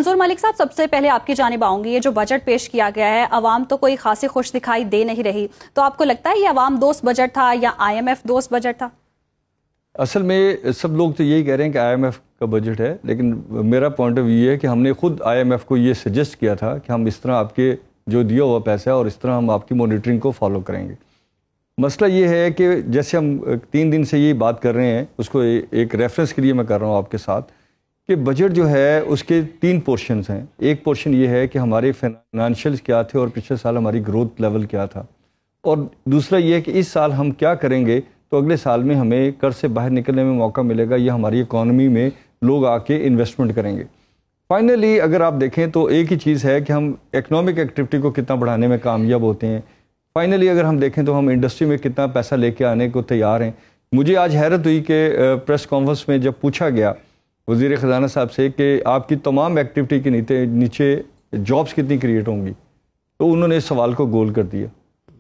منظور ملک صاحب، سب سے پہلے آپ کی جانب آؤں گی. یہ جو بجٹ پیش کیا گیا ہے، عوام تو کوئی خاصی خوش دکھائی دے نہیں رہی، تو آپ کو لگتا ہے یہ عوام دوست بجٹ تھا یا IMF دوست بجٹ تھا؟ اصل میں سب لوگ تو یہی کہہ رہے ہیں کہ IMF کا بجٹ ہے، لیکن میرا پوائنٹ آف ویو ہے کہ ہم نے خود IMF کو یہ سجیسٹ کیا تھا کہ ہم اس طرح آپ کے جو دیا ہوا پیسہ ہے اور اس طرح ہم آپ کی مانیٹرنگ کو فالو کریں گے. مسئلہ یہ ہے کہ جیسے ہم 3 دن سے یہ بات کر رہے ہیں، اس کو ایک ریفرنس کے لیے میں کر رہا ہوں آپ کے ساتھ، کہ بجٹ جو ہے اس کے 3 پورشنز ہیں. ایک پورشن یہ ہے کہ ہمارے فائنانشیلز کیا تھے اور پچھلے سال ہماری گروتھ لیول کیا تھا، اور دوسرا یہ ہے کہ اس سال ہم کیا کریں گے تو اگلے سال میں ہمیں قرض سے باہر نکلنے میں موقع ملے گا یا ہماری اکانومی میں لوگ آ کے انویسٹمنٹ کریں گے. فائنلی اگر آپ دیکھیں تو ایک ہی چیز ہے کہ ہم اکنامک ایکٹیویٹی کو کتنا بڑھانے میں کامیاب ہوتے ہیں. فائنلی اگر ہم دیکھیں تو ہم انڈسٹری میں کتنا پیسہ لے کے آنے کو تیار ہیں. مجھے آج حیرت ہوئی کہ پریس کانفرنس میں جب پوچھا گیا وزیر خزانہ صاحب سے کہ آپ کی تمام ایکٹیویٹی کے نیچے جابس کتنی کریٹ ہوں گی، تو انہوں نے اس سوال کو گول کر دیا.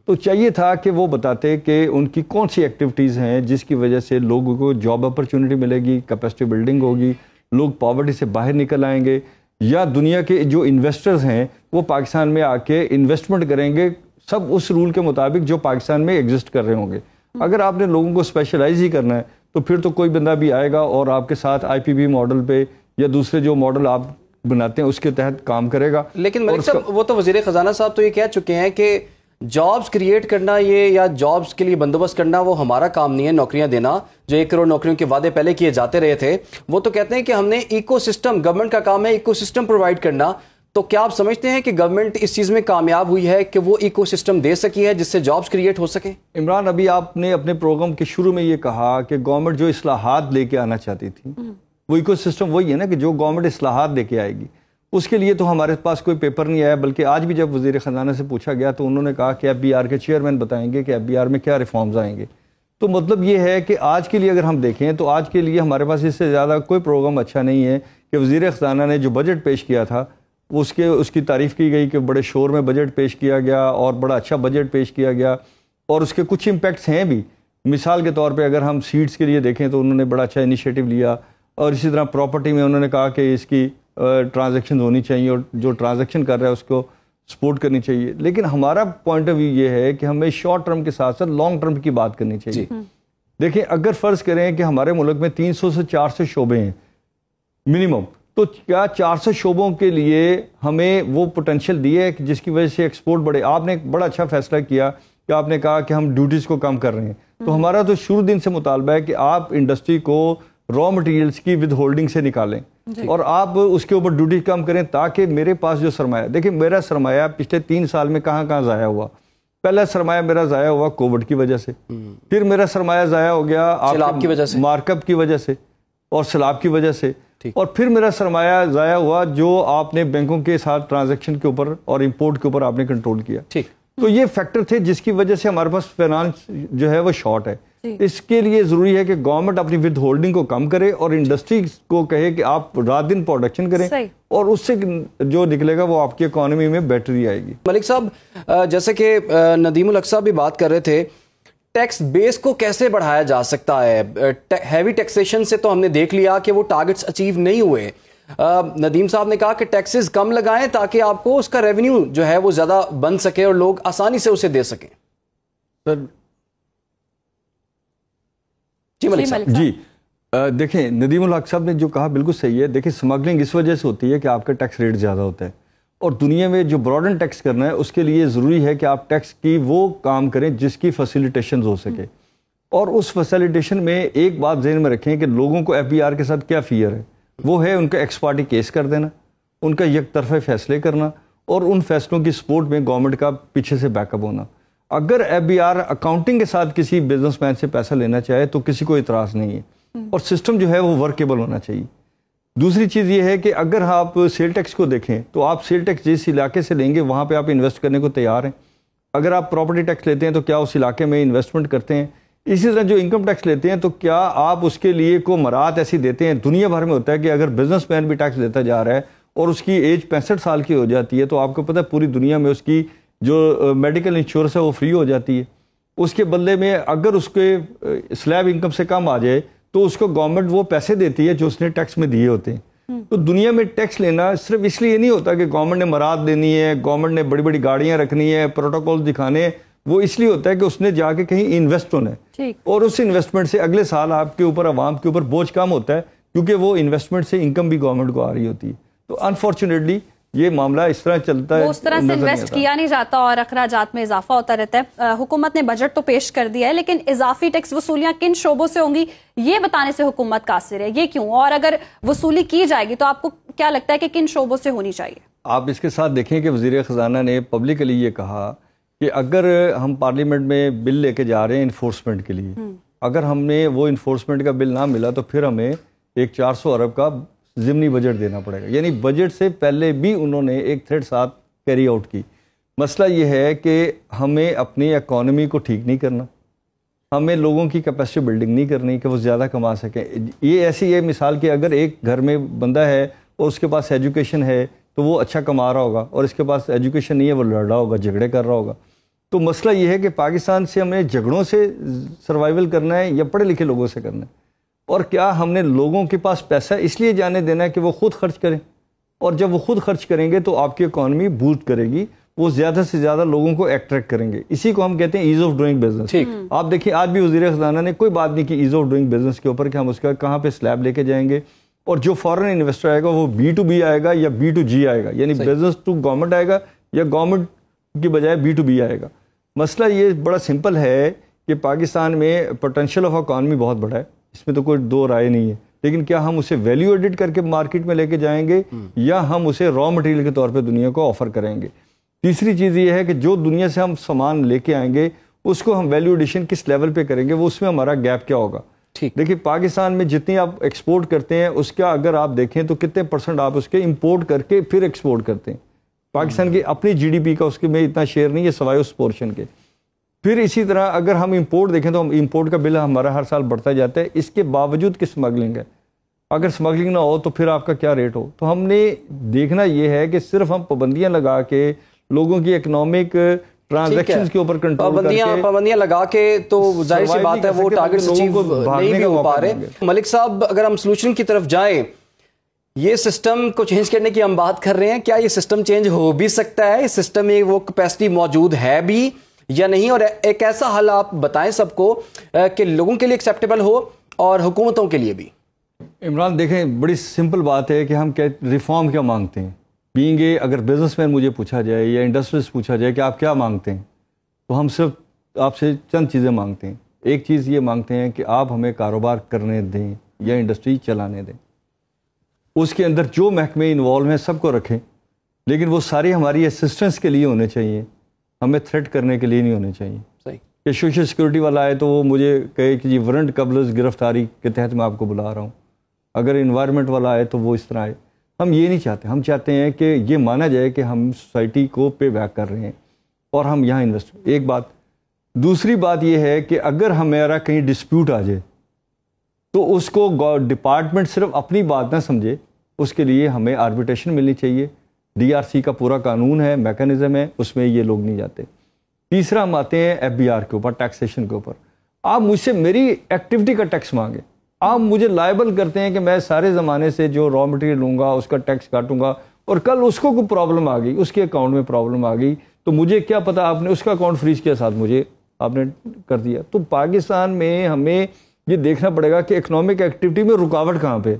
تو چاہیے تھا کہ وہ بتاتے کہ ان کی کون سی ایکٹیویٹیز ہیں جس کی وجہ سے لوگوں کو جاب اپرچونٹی ملے گی، کیپیسٹی بلڈنگ ہوگی، لوگ پاورٹی سے باہر نکل آئیں گے، یا دنیا کے جو انویسٹرز ہیں وہ پاکستان میں آ کے انویسٹمنٹ کریں گے سب اس رول کے مطابق جو پاکستان میں ایگزسٹ کر رہے ہوں گے. اگر آپ نے لوگوں کو اسپیشلائز ہی کرنا ہے تو پھر تو کوئی بندہ بھی آئے گا اور آپ کے ساتھ IPB ماڈل پہ یا دوسرے جو ماڈل آپ بناتے ہیں اس کے تحت کام کرے گا. لیکن ملک صاحب وہ تو وزیر خزانہ صاحب تو یہ کہہ چکے ہیں کہ جابز کریٹ کرنا یہ یا جابز کے لیے بندوبست کرنا وہ ہمارا کام نہیں ہے، نوکریاں دینا جو 1 کروڑ نوکریوں کے وعدے پہلے کیے جاتے رہے تھے. وہ تو کہتے ہیں کہ ہم نے ایکو سسٹم، گورنمنٹ کا کام ہے ایکو سسٹم پرووائڈ کرنا. تو کیا آپ سمجھتے ہیں کہ گورنمنٹ اس چیز میں کامیاب ہوئی ہے کہ وہ ایکو سسٹم دے سکی ہے جس سے جابز کریٹ ہو سکے؟ عمران، ابھی آپ نے اپنے پروگرام کے شروع میں یہ کہا کہ گورنمنٹ جو اصلاحات لے کے آنا چاہتی تھی، وہ ایکو سسٹم وہی ہے نا کہ جو گورنمنٹ اصلاحات لے کے آئے گی. اس کے لیے تو ہمارے پاس کوئی پیپر نہیں آیا، بلکہ آج بھی جب وزیر خزانہ سے پوچھا گیا تو انہوں نے کہا کہ FBR کے چیئرمین بتائیں گے کہ FBR میں کیا ریفارمز آئیں گے. تو مطلب یہ ہے کہ آج کے لیے اگر ہم دیکھیں تو آج کے لیے ہمارے پاس اس سے زیادہ کوئی پروگرام اچھا نہیں ہے کہ وزیر خزانہ نے جو بجٹ پیش کیا تھا اس کی تعریف کی گئی کہ بڑے شور میں بجٹ پیش کیا گیا اور بڑا اچھا بجٹ پیش کیا گیا، اور اس کے کچھ امپیکٹس ہیں بھی. مثال کے طور پہ اگر ہم سیٹس کے لیے دیکھیں تو انہوں نے بڑا اچھا انیشیٹو لیا، اور اسی طرح پراپرٹی میں انہوں نے کہا کہ اس کی ٹرانزیکشن ہونی چاہیے اور جو ٹرانزیکشن کر رہا ہے اس کو سپورٹ کرنی چاہیے. لیکن ہمارا پوائنٹ آف ویو یہ ہے کہ ہمیں شارٹ ٹرم کے ساتھ ساتھ لانگ ٹرم کی بات کرنی چاہیے. دیکھیں اگر فرض کریں کہ ہمارے ملک میں 300 سے 400 شعبے ہیں منیمم، تو کیا 400 شعبوں کے لیے ہمیں وہ پوٹینشیل دی ہے جس کی وجہ سے ایکسپورٹ بڑھے؟ آپ نے ایک بڑا اچھا فیصلہ کیا کہ آپ نے کہا کہ ہم ڈیوٹیز کو کم کر رہے ہیں. تو ہمارا تو شروع دن سے مطالبہ ہے کہ آپ انڈسٹری کو را مٹیریلز کی ود ہولڈنگ سے نکالیں اور آپ اس کے اوپر ڈیوٹی کم کریں، تاکہ میرے پاس جو سرمایہ، دیکھیں میرا سرمایہ پچھلے 3 سال میں کہاں ضائع ہوا. پہلا سرمایہ میرا ضائع ہوا کووڈ کی وجہ سے، پھر میرا سرمایہ ضائع ہو گیا آپ کی وجہ سے، مارک اپ کی وجہ سے اور سیلاب کی وجہ سے، اور پھر میرا سرمایہ ضائع ہوا جو آپ نے بینکوں کے ساتھ ٹرانزیکشن کے اوپر اور امپورٹ کے اوپر آپ نے کنٹرول کیا. تو یہ فیکٹر تھے جس کی وجہ سے ہمارے پاس فائنانس جو ہے وہ شارٹ ہے. اس کے لیے ضروری ہے کہ گورنمنٹ اپنی ود ہولڈنگ کو کم کرے اور انڈسٹری کو کہے کہ آپ رات دن پروڈکشن کریں، اور اس سے جو نکلے گا وہ آپ کی اکانومی میں بیٹری آئے گی. ملک صاحب، جیسے کہ ندیم الحق صاحب بھی بات کر رہے تھے، ٹیکس بیس کو کیسے بڑھایا جا سکتا ہے؟ ہیوی ٹیکسیشن سے تو ہم نے دیکھ لیا کہ وہ ٹارگٹس اچیو نہیں ہوئے. ندیم صاحب نے کہا کہ ٹیکسز کم لگائیں تاکہ آپ کو اس کا ریونیو جو ہے وہ زیادہ بن سکے اور لوگ آسانی سے اسے دے سکیں. جی دیکھیں ندیم الحق صاحب نے جو کہا بالکل صحیح ہے. دیکھیں اسمگلنگ اس وجہ سے ہوتی ہے کہ آپ کا ٹیکس ریٹ زیادہ ہوتا ہے، اور دنیا میں جو براڈن ٹیکس کرنا ہے اس کے لیے ضروری ہے کہ آپ ٹیکس کی وہ کام کریں جس کی فیسیلیٹیشنز ہو سکے. اور اس فیسیلیٹیشن میں ایک بات ذہن میں رکھیں کہ لوگوں کو FBR کے ساتھ کیا فیئر ہے، وہ ہے ان کا ایکس پارٹی کیس کر دینا، ان کا یک طرفہ فیصلے کرنا، اور ان فیصلوں کی سپورٹ میں گورنمنٹ کا پیچھے سے بیک اپ ہونا. اگر FBR اکاؤنٹنگ کے ساتھ کسی بزنس مین سے پیسہ لینا چاہے تو کسی کو اعتراض نہیں ہے، اور سسٹم جو ہے وہ ورکیبل ہونا چاہیے. دوسری چیز یہ ہے کہ اگر آپ سیل ٹیکس کو دیکھیں تو آپ سیل ٹیکس جس علاقے سے لیں گے وہاں پہ آپ انویسٹ کرنے کو تیار ہیں. اگر آپ پراپرٹی ٹیکس لیتے ہیں تو کیا اس علاقے میں انویسٹمنٹ کرتے ہیں؟ اسی طرح جو انکم ٹیکس لیتے ہیں تو کیا آپ اس کے لیے کو مراعات ایسی دیتے ہیں؟ دنیا بھر میں ہوتا ہے کہ اگر بزنس مین بھی ٹیکس دیتا جا رہا ہے اور اس کی ایج 65 سال کی ہو جاتی ہے تو آپ کو پتہ ہے پوری دنیا میں اس کی جو میڈیکل انشورنس ہے وہ فری ہو جاتی ہے. اس کے بدلے میں اگر اس کے سلیب انکم سے کم آ جائے تو اس کو گورنمنٹ وہ پیسے دیتی ہے جو اس نے ٹیکس میں دیے ہوتے ہیں. تو دنیا میں ٹیکس لینا صرف اس لیے نہیں ہوتا کہ گورنمنٹ نے مراد دینی ہے، گورنمنٹ نے بڑی بڑی گاڑیاں رکھنی ہے، پروٹوکول دکھانے ہیں، وہ اس لیے ہوتا ہے کہ اس نے جا کے کہیں انویسٹ ہونا ہے، اور اس انویسٹمنٹ سے اگلے سال آپ کے اوپر، عوام کے اوپر بوجھ کم ہوتا ہے، کیونکہ وہ انویسٹمنٹ سے انکم بھی گورنمنٹ کو آ رہی ہوتی ہے. تو انفارچونیٹلی یہ معاملہ اس طرح چلتا ہے، اس طرح سے انویسٹ کیا نہیں جاتا اور اخراجات میں اضافہ ہوتا رہتا ہے. حکومت نے بجٹ تو پیش کر دیا ہے، لیکن اضافی ٹیکس وصولیاں کن شعبوں سے ہوں گی یہ بتانے سے حکومت قاصر ہے، یہ کیوں؟ اور اگر وصولی کی جائے گی تو آپ کو کیا لگتا ہے کہ کن شعبوں سے ہونی چاہیے؟ آپ اس کے ساتھ دیکھیں کہ وزیر خزانہ نے پبلکلی یہ کہا کہ اگر ہم پارلیمنٹ میں بل لے کے جا رہے ہیں انفورسمنٹ کے لیے، اگر ہم نے وہ انفورسمنٹ کا بل نہ ملا تو پھر ہمیں ایک 400 ارب کا ضمنی بجٹ دینا پڑے گا. یعنی بجٹ سے پہلے بھی انہوں نے ایک تھریڈ ساتھ کیری آؤٹ کی. مسئلہ یہ ہے کہ ہمیں اپنی اکانومی کو ٹھیک نہیں کرنا، ہمیں لوگوں کی کیپیسٹی بلڈنگ نہیں کرنی کہ وہ زیادہ کما سکیں. یہ ایسی ہے مثال کہ اگر ایک گھر میں بندہ ہے اور اس کے پاس ایجوکیشن ہے تو وہ اچھا کما رہا ہوگا، اور اس کے پاس ایجوکیشن نہیں ہے، وہ لڑ رہا ہوگا، جھگڑے کر رہا ہوگا. تو مسئلہ یہ ہے کہ پاکستان سے ہمیں جھگڑوں سے سروائیول کرنا ہے یا پڑھے لکھے لوگوں سے کرنا ہے؟ اور کیا ہم نے لوگوں کے پاس پیسہ اس لیے جانے دینا ہے کہ وہ خود خرچ کریں؟ اور جب وہ خود خرچ کریں گے تو آپ کی اکانومی بوسٹ کرے گی، وہ زیادہ سے زیادہ لوگوں کو اٹریکٹ کریں گے. اسی کو ہم کہتے ہیں ایز آف ڈوئنگ بزنس. آپ دیکھیں آج بھی وزیر خزانہ نے کوئی بات نہیں کی ایز آف ڈوئنگ بزنس کے اوپر کہ ہم اس کا کہاں پہ سلیب لے کے جائیں گے، اور جو فارن انویسٹر آئے گا وہ B2B آئے گا یا B2G آئے گا، یعنی بزنس ٹو گورنمنٹ آئے گا یا گورنمنٹ کی بجائے B2B آئے گا. مسئلہ یہ بڑا سمپل ہے کہ پاکستان میں پوٹینشیل آف اکانومی بہت بڑا ہے، اس میں تو کوئی دو رائے نہیں ہے، لیکن کیا ہم اسے ویلیو ایڈٹ کر کے مارکیٹ میں لے کے جائیں گے یا ہم اسے را مٹیریل کے طور پہ دنیا کو آفر کریں گے؟ تیسری چیز یہ ہے کہ جو دنیا سے ہم سامان لے کے آئیں گے اس کو ہم ویلیو ایڈیشن کس لیول پہ کریں گے، وہ اس میں ہمارا گیپ کیا ہوگا. دیکھیں پاکستان میں جتنی آپ ایکسپورٹ کرتے ہیں اس کا اگر آپ دیکھیں تو کتنے % آپ اس کے امپورٹ کر کے پھر ایکسپورٹ کرتے ہیں. پاکستان کی اپنی GDP کا اس کے میں اتنا شیئر نہیں ہے سوائے اس پورشن کے. پھر اسی طرح اگر ہم امپورٹ دیکھیں تو ہم امپورٹ کا بل ہمارا ہر سال بڑھتا جاتا ہے، اس کے باوجود کہ سمگلنگ ہے. اگر سمگلنگ نہ ہو تو پھر آپ کا کیا ریٹ ہو. تو ہم نے دیکھنا یہ ہے کہ صرف ہم پابندیاں لگا کے لوگوں کی اکنامک ٹرانزیکشنز کے اوپر کنٹرول پابندیاں لگا کے تو ظاہر سی بات ہے وہ ٹارگیٹس اچیو نہیں بھی ہو پا رہے. ملک صاحب اگر ہم سلوشن کی طرف جائیں، یہ سسٹم کو چینج کرنے کی ہم بات کر رہے ہیں، کیا یہ سسٹم چینج ہو بھی سکتا ہے؟ اس سسٹم میں وہ کیپیسٹی موجود ہے بھی یا نہیں؟ اور ایک ایسا حل آپ بتائیں سب کو کہ لوگوں کے لیے ایکسیپٹیبل ہو اور حکومتوں کے لیے بھی. عمران دیکھیں بڑی سمپل بات ہے کہ ہم ریفارم کیا مانگتے ہیں. بینگ اے اگر بزنس مین مجھے پوچھا جائے یا انڈسٹریز پوچھا جائے کہ آپ کیا مانگتے ہیں، تو ہم صرف آپ سے چند چیزیں مانگتے ہیں. ایک چیز یہ مانگتے ہیں کہ آپ ہمیں کاروبار کرنے دیں یا انڈسٹری چلانے دیں. اس کے اندر جو محکمے انوالو ہیں سب کو رکھیں، لیکن وہ ساری ہماری اسسٹنس کے لیے ہونے چاہیے، ہمیں تھریٹ کرنے کے لیے نہیں ہونے چاہیے. کہ سوشل سیکورٹی والا آئے تو وہ مجھے کہے کہ جی ورنٹ قبل گرفتاری کے تحت میں آپ کو بلا رہا ہوں. اگر انوائرمنٹ والا آئے تو وہ اس طرح آئے. ہم یہ نہیں چاہتے. ہم چاہتے ہیں کہ یہ مانا جائے کہ ہم سوسائٹی کو پے بیک کر رہے ہیں اور ہم یہاں انویسٹ. ایک بات. دوسری بات یہ ہے کہ اگر ہمارا کہیں ڈسپیوٹ آ جائے تو اس کو ڈپارٹمنٹ صرف اپنی بات نہ سمجھے، اس کے لیے ہمیں آربیٹریشن ملنی چاہیے. DRC کا پورا قانون ہے، میکانزم ہے، اس میں یہ لوگ نہیں جاتے. تیسرا ہم آتے ہیں FBR کے اوپر، ٹیکسیشن کے اوپر. آپ مجھ سے میری ایکٹیویٹی کا ٹیکس مانگے، آپ مجھے لائبل کرتے ہیں کہ میں سارے زمانے سے جو را مٹیریل لوں گا اس کا ٹیکس کاٹوں گا، اور کل اس کو کوئی پرابلم آ گئی، اس کے اکاؤنٹ میں پرابلم آ گئی تو مجھے کیا پتا، آپ نے اس کا اکاؤنٹ فریز کیا، ساتھ مجھے آپ نے کر دیا. تو پاکستان میں ہمیں یہ دیکھنا پڑے گا کہ اکنامک ایکٹیویٹی میں رکاوٹ کہاں پہ.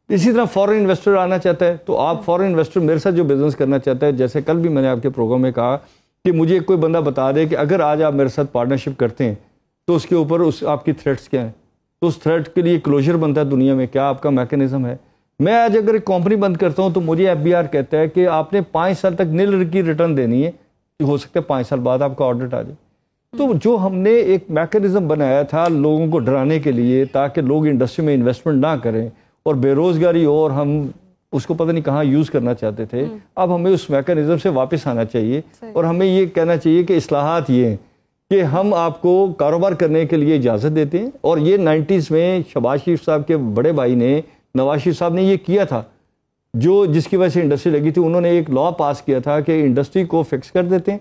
اسی طرح فورن انویسٹر آنا چاہتا ہے تو آپ فورن انویسٹر میرے ساتھ جو بزنس کرنا چاہتا ہے، جیسے کل بھی میں نے آپ کے پروگرام میں کہا کہ مجھے کوئی بندہ بتا دے کہ اگر آج آپ میرے ساتھ پارٹنرشپ کرتے ہیں تو اس کے اوپر اس آپ کی تھریٹس کیا ہیں، تو اس تھریٹ کے لیے کلوجر بنتا ہے دنیا میں، کیا آپ کا میکانزم ہے. میں آج اگر ایک کمپنی بند کرتا ہوں تو مجھے FBR کہتا ہے کہ آپ نے 5 سال تک نیل کی ریٹرن دینی ہے، ہو سکتا ہے 5 سال بعد آپ کا آڈٹ آ جائے. تو جو ہم نے ایک میکانزم بنایا تھا لوگوں کو ڈرانے کے لیے تاکہ لوگ انڈسٹری میں انویسٹمنٹ نہ کریں اور بے روزگاری ہو، اور ہم اس کو پتہ نہیں کہاں یوز کرنا چاہتے تھے، اب ہمیں اس میکانزم سے واپس آنا چاہیے اور ہمیں یہ کہنا چاہیے کہ اصلاحات یہ ہیں کہ ہم آپ کو کاروبار کرنے کے لیے اجازت دیتے ہیں. اور یہ 90s میں شہباز شریف صاحب کے بڑے بھائی نے، نواز شریف صاحب نے یہ کیا تھا، جو جس کی وجہ سے انڈسٹری لگی تھی. انہوں نے ایک لا پاس کیا تھا کہ انڈسٹری کو فکس کر دیتے ہیں،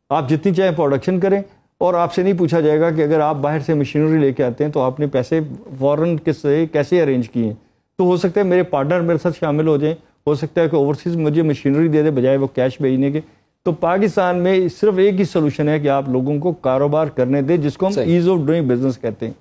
آپ جتنی چاہیں پروڈکشن کریں اور آپ سے نہیں پوچھا جائے گا کہ اگر آپ باہر سے مشینری لے کے آتے ہیں تو آپ نے پیسے فورن سے کیسے ارینج کیے ہیں. تو تو ہو سکتا ہے میرے پارٹنر میرے ساتھ شامل ہو جائیں, ہو سکتا ہے کہ اوورسیز مجھے مشینری دے دے بجائے وہ کیش بھیجنے کے. تو پاکستان میں صرف ایک ہی سولوشن ہے کہ آپ لوگوں کو کاروبار کرنے دیں, جس کو ہم ایز آف ڈوئنگ بزنس کہتے ہیں.